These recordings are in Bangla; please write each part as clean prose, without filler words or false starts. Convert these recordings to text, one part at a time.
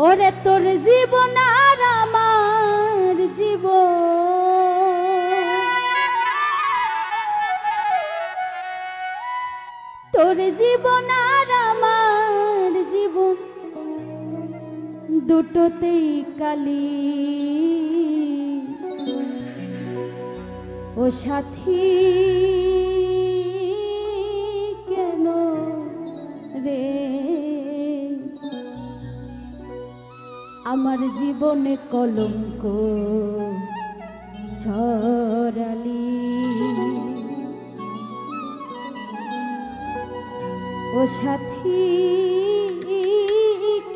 ওরে তোর জীবন আর আমার জীবন, তোর জীবন আর আমার জীবন দুটোতেই কালি। ও সাথী কেন রে আমার জীবনে কলঙ্ক ছড়ালি। ও সাথী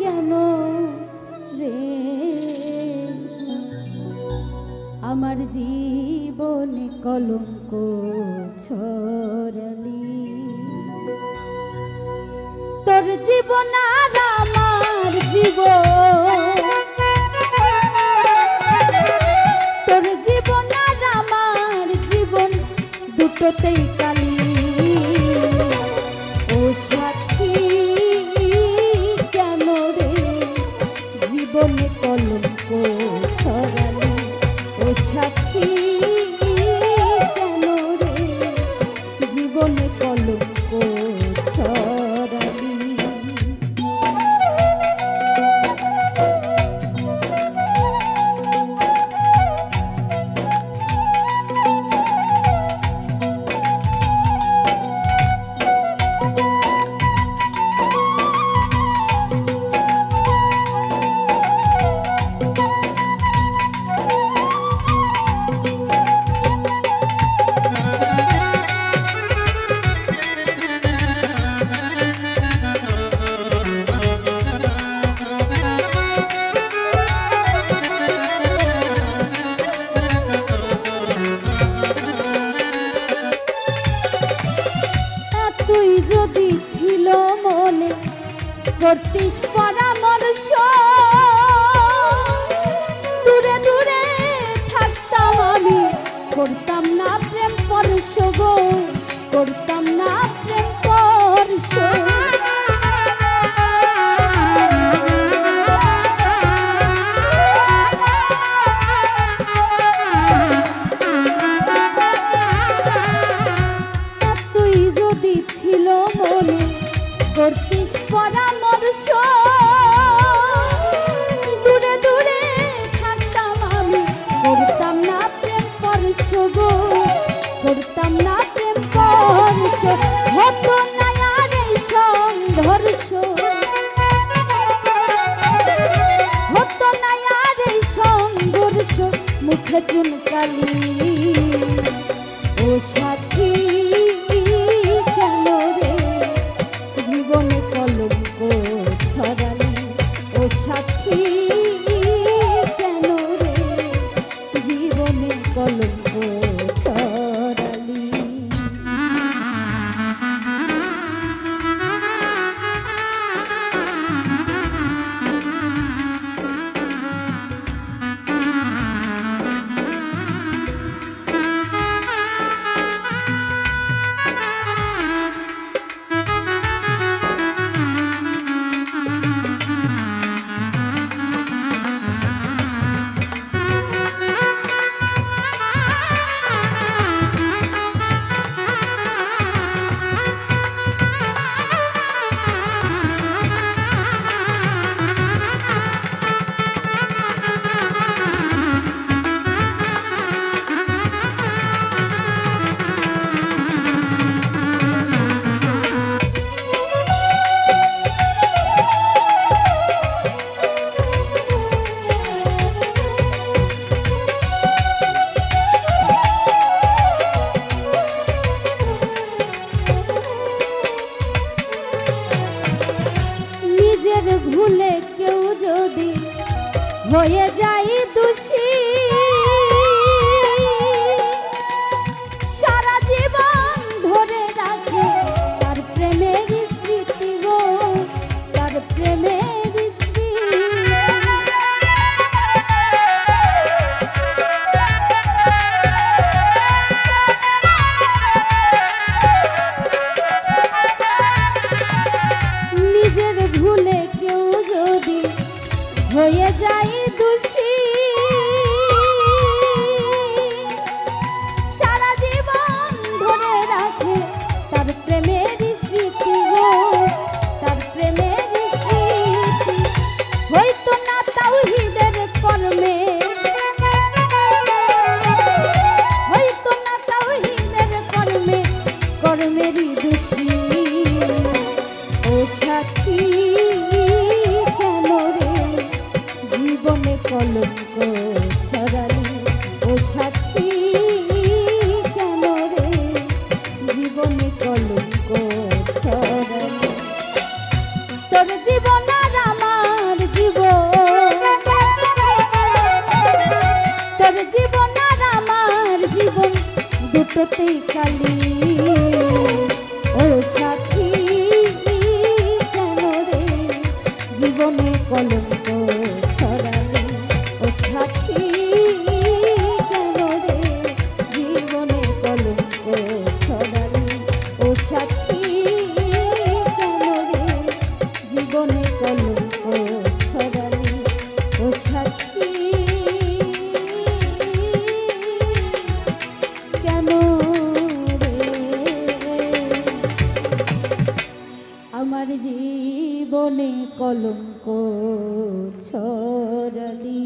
কেন রে আমার জীবনে কলঙ্ক ছড়ালি। তোর জীবন আর আমার জীবন, তোর জীবন আর আমার জীবন দুটোতেই কালি। ও সাথী কেন রে জীবনে কলঙ্ক ছড়ালি। ও সাথী কেন রে জীবনে কলঙ্ক ছড়ালি। যদি ছিল মনে করতিস পরামর্শ, দূরে দূরে থাকতাম আমি, করতাম না প্রেম পরশ গো, করতাম না প্রেম পরশ। করতিস পরামর্শ, দূরে দূরে থাকতাম আমি, করতাম না প্রেম পরশ গো, করতাম না প্রেম পরশ। হতো না আর এই সংঘর্ষ, হতো না আর এই সংঘর্ষ, মুখে চুনকালি। ও সাথী কেন রে জীবনে কলঙ্ক ছড়ালি। ও সাথী কেন রে জীবনে কলঙ্ক ছড়ালি। ভুলে কেউ যদি হয়ে যায় দোষী, সারা জীবন ধরে রাখে তার প্রেমের স্মৃতি গো, তার প্রেমের স্মৃতি। নিজের ভুলে কেউ যদি হয়ে যাই দোষী সারা জীবন ধরে রাখে তার প্রেমের স্মৃতি গো তার প্রেমের স্মৃতি হয়তো না তাওহীদের কর্মে হয়তো না তাওহীদের কর্মে কর্মেরই দোষী ও সাথী কেন রে জীবনে কলঙ্ক ছড়ালি ও সাথী কেন রে জীবনে কলঙ্ক ছড়ালি তোর জীবন আর আমার জীবন তোর জীবন আর আমার জীবন দুটোতেই কালি ও সাথী কেন রে জীবনে কলঙ্ক ছড়ালি ও সাথী কেন রে জীবনে কলঙ্ক ছড়ালি ও সাথী কেন রে জীবনে কলঙ্ক ছড়ালি ও সাথী কেন আমার জীবনে কলঙ্ক ছড়ালি।